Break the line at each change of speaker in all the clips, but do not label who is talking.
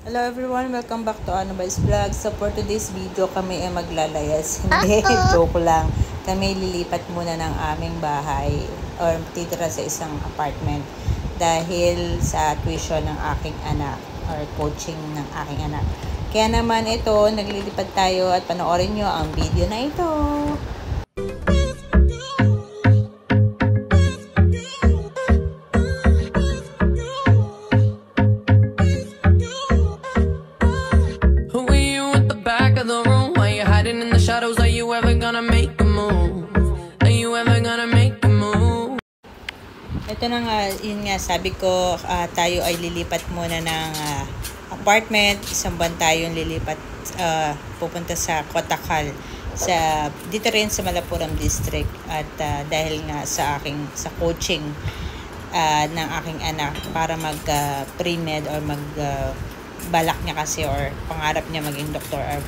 Hello everyone, welcome back to Anubis Vlog. So for today's video, kami ay maglalayas. Hindi, joke lang. Kami lilipat muna ng aming bahay or titira sa isang apartment dahil sa tuition ng aking anak or coaching ng aking anak. Kaya naman ito, naglilipat tayo at panoorin nyo ang video na ito.
Shadows, are you ever gonna make a move? Are you ever gonna make a move?
Ito na nga, yun nga, sabi ko, tayo ay lilipat muna ng apartment. Isang buwan tayong lilipat, pupunta sa Kotakal. Dito rin sa Malappuram District. At dahil nga sa coaching ng aking anak para mag-pre-med or balak niya kasi or pangarap niya maging doktor or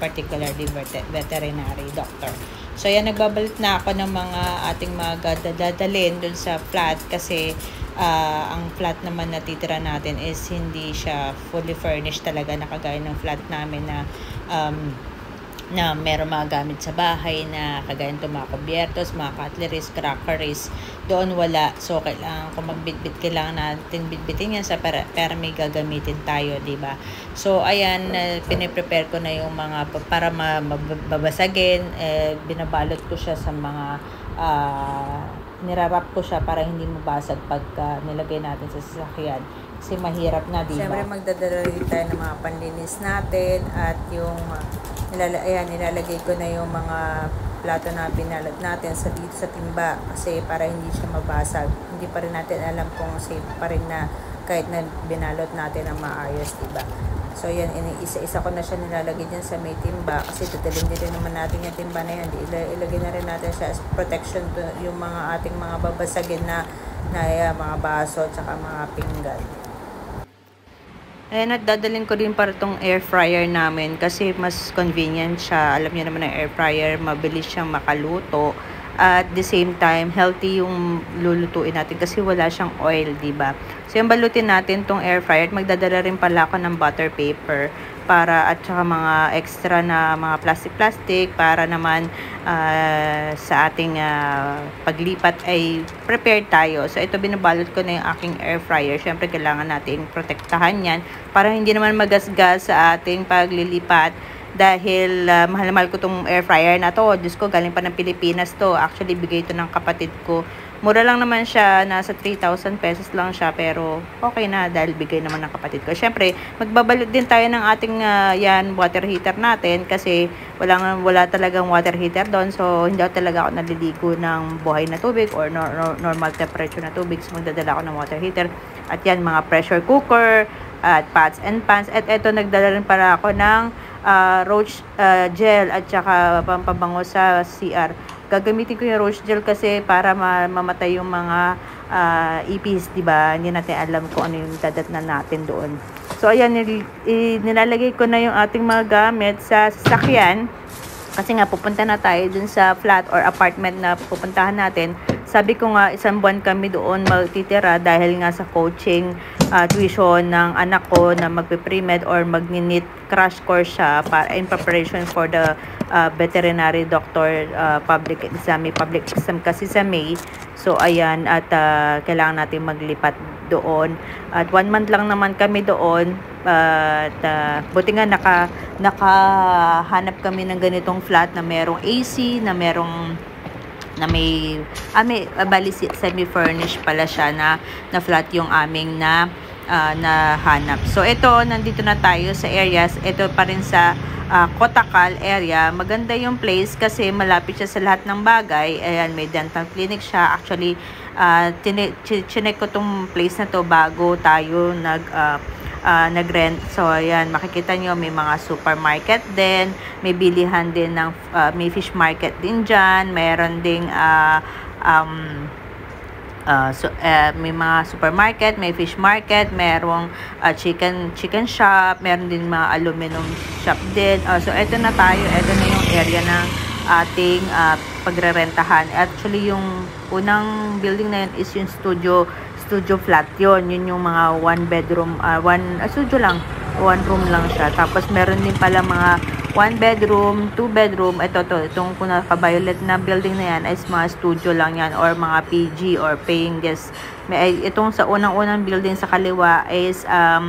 particularly veterinary doctor. So yan, nagbabalik na ako ng mga ating mga dadalhin dun sa flat kasi ang flat naman na titira natin is hindi siya fully furnished talaga na kagaya ng flat namin na meron mga gamit sa bahay na kagaya ng mga kubyertos, mga cutleries, crockeries. Doon wala. So, kailangan kung magbitbit, kailangan natin bitbitin yan para may gagamitin tayo, diba? So, ayan, piniprepare ko na yung mga para mababasagin. Binabalot ko siya sa mga nirarap ko siya para hindi mabasag pagka nilagay natin sa sasakyan. Kasi mahirap na, diba? Siyempre, magdadala tayo ng mga panlinis natin at yung nilalagay ko na yung mga plato na binalot natin dito sa timba kasi para hindi siya mabasag. Hindi pa rin natin alam kung safe pa rin na kahit na binalot natin ang maayos, diba? So yan, isa-isa ko na siya nilalagay dyan sa may timba kasi dadalhin din naman natin yung timba na yan. Ilagay na rin natin siya as protection to yung mga ating mga babasagin na mga baso at saka mga pinggan. Ayan, at dadalhin ko din para itong air fryer namin kasi mas convenient siya. Alam niyo naman ang air fryer, mabilis siyang makaluto. At the same time, healthy yung lulutuin natin kasi wala siyang oil, diba? So, yung balutin natin itong air fryer at magdadala rin pala ako ng butter paper para at saka mga extra na mga plastic para naman sa ating paglipat ay prepared tayo. So, ito binabalot ko na yung aking air fryer. Siyempre, kailangan natin protektahan yan para hindi naman magasgas sa ating paglilipat. Dahil mahal na mahal ko itong air fryer na to. Diyos ko, galing pa ng Pilipinas to. Actually, bigay ito ng kapatid ko. Mura lang naman siya. Nasa 3,000 pesos lang siya. Pero okay na dahil bigay naman ng kapatid ko. Siyempre, magbabalot din tayo ng ating water heater natin. Kasi wala talagang water heater doon. So, hindi talaga ako naliligo ng buhay na tubig or normal temperature na tubig. So, magdadala ako ng water heater. At yan, mga pressure cooker at pots and pans. At eto, nagdala rin para ako ng roach gel at saka pampabango sa CR. Gagamitin ko yung roach gel kasi para mamatay yung mga ipis, diba? Hindi natin alam kung ano yung dadatnan natin doon. So, ayan, nilalagay ko na yung ating mga gamit sa sasakyan. Kasi nga, pupunta na tayo dun sa flat or apartment na pupuntahan natin. Sabi ko nga, isang buwan kami doon magtitira dahil nga sa coaching tuition ng anak ko na magpe-pre-med or mag-NEET crash course siya para in preparation for the veterinary doctor public exam. May public exam kasi sa May. So, ayan, at kailangan natin maglipat doon. At 1 month lang naman kami doon. At buti nga nakahanap kami ng ganitong flat na merong AC, na may semi-furnished pala siya na flat yung aming nahanap. So, ito, nandito na tayo sa areas. Ito pa rin sa Kotakal area. Maganda yung place kasi malapit siya sa lahat ng bagay. Ayan, may dental clinic siya. Actually, chinek ko tong place na to bago tayo nag-rent. So, ayan, makikita nyo, may mga supermarket din, may bilihan din ng, may fish market din dyan, mayroon ding, may mga supermarket, may fish market, merong chicken shop, meron din mga aluminum shop din. So, eto na tayo, eto na yung area ng ating pagrerentahan. Actually, yung unang building na yun is yung studio flat yun. Yun yung mga one bedroom, studio lang. one room lang siya. Tapos meron din pala mga 1 bedroom, 2 bedroom. Itong kung naka-violet na building na yan is mga studio lang yan or mga PG or paying guest. Itong sa unang-unang building sa kaliwa is 2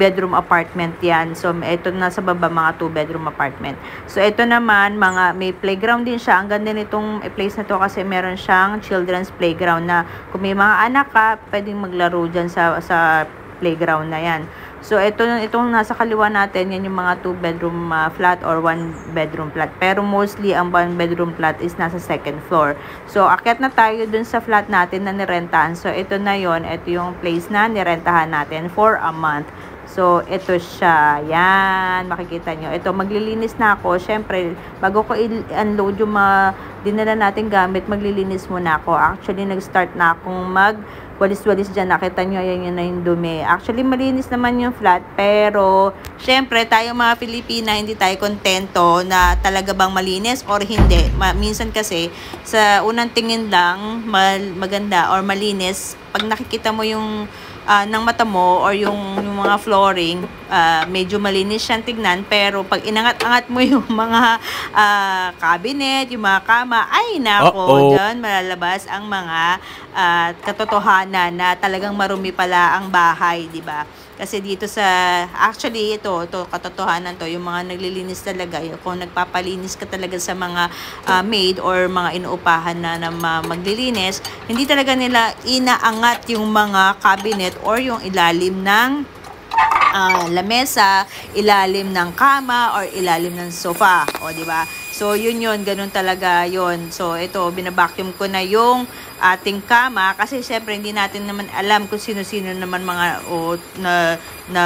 bedroom apartment yan. So ito nasa baba mga 2 bedroom apartment. So ito naman may playground din siya. Ang ganda nitong place na to kasi meron siyang children's playground na kung may mga anak ka, pwedeng maglaro dyan sa playground na yan. So, itong nasa kaliwa natin, yan yung mga 2 bedroom flat or 1 bedroom flat. Pero mostly, ang 1 bedroom flat is nasa second floor. So, akyat na tayo dun sa flat natin na nirentahan. So, ito na yon. Ito yung place na nirentahan natin for a month. So, ito siya. Yan. Makikita nyo. Ito, maglilinis na ako. Siyempre, bago ko i-unload yung mga dinala natin gamit, maglilinis muna ako. Actually, nag-start na akong walis-walis dyan. Nakita nyo, yan na yung dumi. Actually, malinis naman yung flat. Pero, syempre, tayo mga Filipina, hindi tayo kontento na talaga bang malinis or hindi. Minsan kasi, sa unang tingin lang, maganda or malinis, pag nakikita mo yung ng mata mo or yung mga flooring, medyo malinis siyang tignan, pero pag inangat-angat mo yung mga cabinet, yung mga kama, ay nako, dyan malalabas ang mga katotohanan na talagang marumi pala ang bahay, di ba? Kasi dito actually ito katotohanan to, yung mga naglilinis talaga, kung nagpapalinis ka talaga sa mga maid or mga inuupahan na maglilinis, hindi talaga nila inaangat yung mga cabinet or yung ilalim ng lamesa, ilalim ng kama or ilalim ng sofa, o di ba? So yun ganun talaga yun. So ito, binabacuum ko na yung ating kama kasi syempre hindi natin naman alam kung sino-sino naman mga na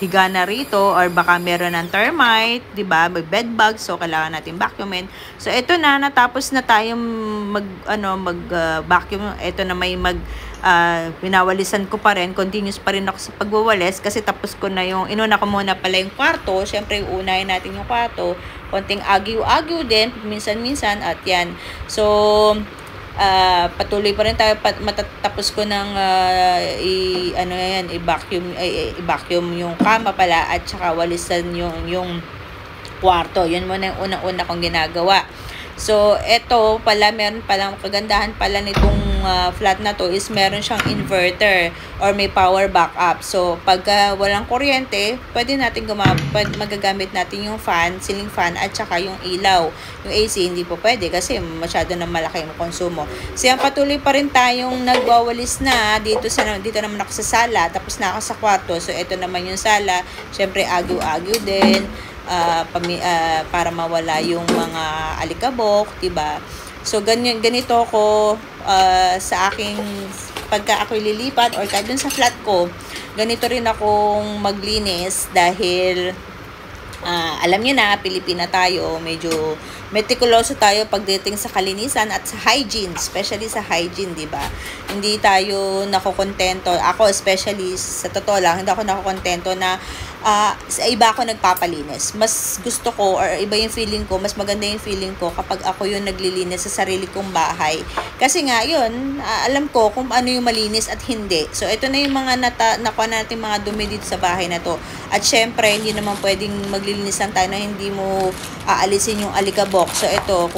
higa na rito or baka meron ng termite, 'di ba? May bed bugs, so kailangan natin vacuumin. So ito na, natapos na tayong vacuum. Ito na winawalisan ko pa rin, continuous pa rin ako sa pagwawalis kasi tapos ko na inuna ko muna pala yung kwarto. Syempre unahin natin yung kwarto, konting agyo-agyo din minsan-minsan at yan. So patuloy pa rin tayo matatapos ko ng i-vacuum yung kama pala at saka walisan yung kwarto. Yun muna yung unang-una kong ginagawa. So, ito pala, meron palang kagandahan pala nitong flat na to is meron siyang inverter or may power backup. So, pag walang kuryente, pwede natin magagamit natin yung fan, ceiling fan at saka yung ilaw. Yung AC hindi po pwede kasi masyado na malaki yung konsumo. So, yan, patuloy pa rin tayong nagwawalis na dito naman ako sa sala, tapos na ako sa kwarto. So, ito naman yung sala. Syempre, agyo-agyo din. Para mawala yung mga alikabok, diba? So ganito ko sa aking pagka ako'y lilipat or kahit dun sa flat ko, ganito rin akong maglinis dahil alam niyo na, Pilipina tayo, medyo meticuloso tayo pagdating sa kalinisan at sa hygiene, especially sa hygiene, di ba? Hindi tayo nakokontento. Ako especially, sa totoo lang, hindi ako nakokontento na sa iba ako nagpapalinis. Mas gusto ko or iba yung feeling ko, mas maganda yung feeling ko kapag ako yung naglilinis sa sarili kong bahay. Kasi nga, yun, alam ko kung ano yung malinis at hindi. So, ito na yung mga nakuha natin mga dumi dito sa bahay na to. At syempre, hindi naman pwedeng maglilinis lang tayo na hindi mo aalisin yung alikabok. So, ito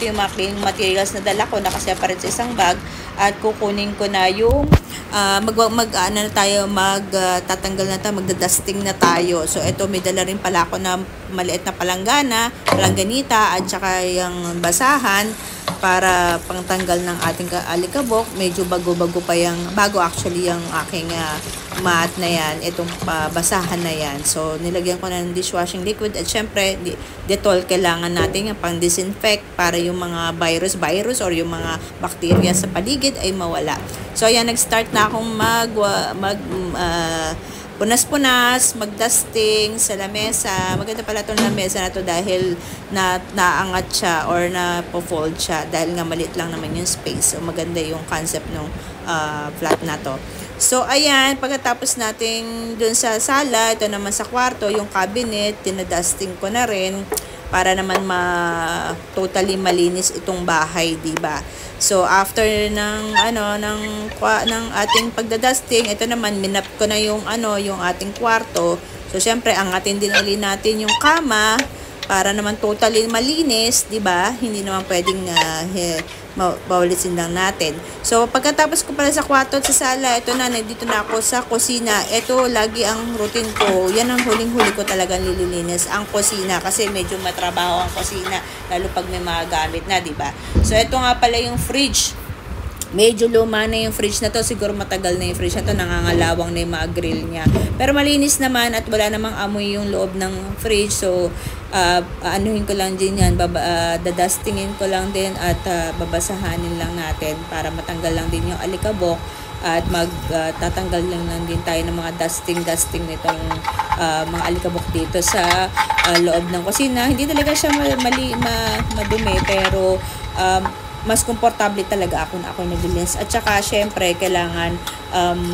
yung mga cleaning materials na dala ko, nakaseparate sa isang bag. At kukunin ko na yung magtatanggal na tayo, magdadusting na tayo. So, ito, may dala rin pala ako na maliit na palangganita at saka yung basahan para pangtanggal ng ating alikabok. Medyo bago actually yung aking mat na yan, itong basahan na yan. So, nilagyan ko na ng dishwashing liquid at syempre, Dettol kailangan natin yung pang-disinfect para yung mga virus or yung mga bacteria sa paligid ay mawala. So, ayan, nag-start na akong punas-punas, mag-dusting sa lamesa. Maganda pala itong lamesa na to dahil naangat siya or na-fold siya dahil nga maliit lang naman yung space. So, maganda yung concept ng flat na to. So, ayan, pagkatapos natin dun sa sala, ito naman sa kwarto, yung cabinet, tinadusting ko na rin. para naman totally malinis itong bahay, 'di ba? So after ng ating pagdadusting, ito naman minap ko na yung ating kwarto. So syempre angatin din uli natin yung kama para naman totally malinis, 'di ba? Hindi naman pwedeng bawalisin lang natin. So pagkatapos ko pala sa kwarto at sa sala, ito na, nandito na ako sa kusina. Ito lagi ang routine ko. Yan ang huling-huli ko talagang lililinis, ang kusina, kasi medyo matrabaho ang kusina lalo pag may mga gamit na, 'di ba? So ito nga pala yung fridge. Medyo luma na yung fridge na to. Siguro matagal na yung fridge na to. Nangangalawang na yung mga grill niya. Pero malinis naman at wala namang amoy yung loob ng fridge. So, anuhin ko lang din yan. Dadustingin ko lang din at babasahanin lang natin para matanggal lang din yung alikabok. At magtatanggal lang din tayo ng mga dusting nitong mga alikabok dito sa loob ng kusina. Hindi talaga siya madumi, pero mas komportable talaga ako na ako naglilinis. At saka syempre kailangan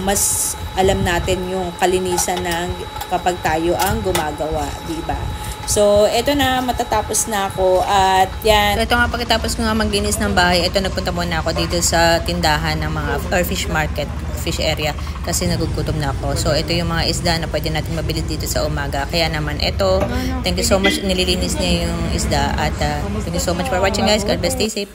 mas alam natin yung kalinisan ng kapag tayo ang gumagawa, di ba? So ito na, matatapos na ako at yan. So, ito nga, pagkatapos ko nga maglinis ng bahay, ito nagpunta muna ako dito sa tindahan ng mga fish market, fish area, kasi nagugutom na ako. So ito yung mga isda na pwede natin mabili dito sa umaga. Kaya naman ito, thank you so much, nililinis niya yung isda. At thank you so much for watching, guys. God bless, stay safe.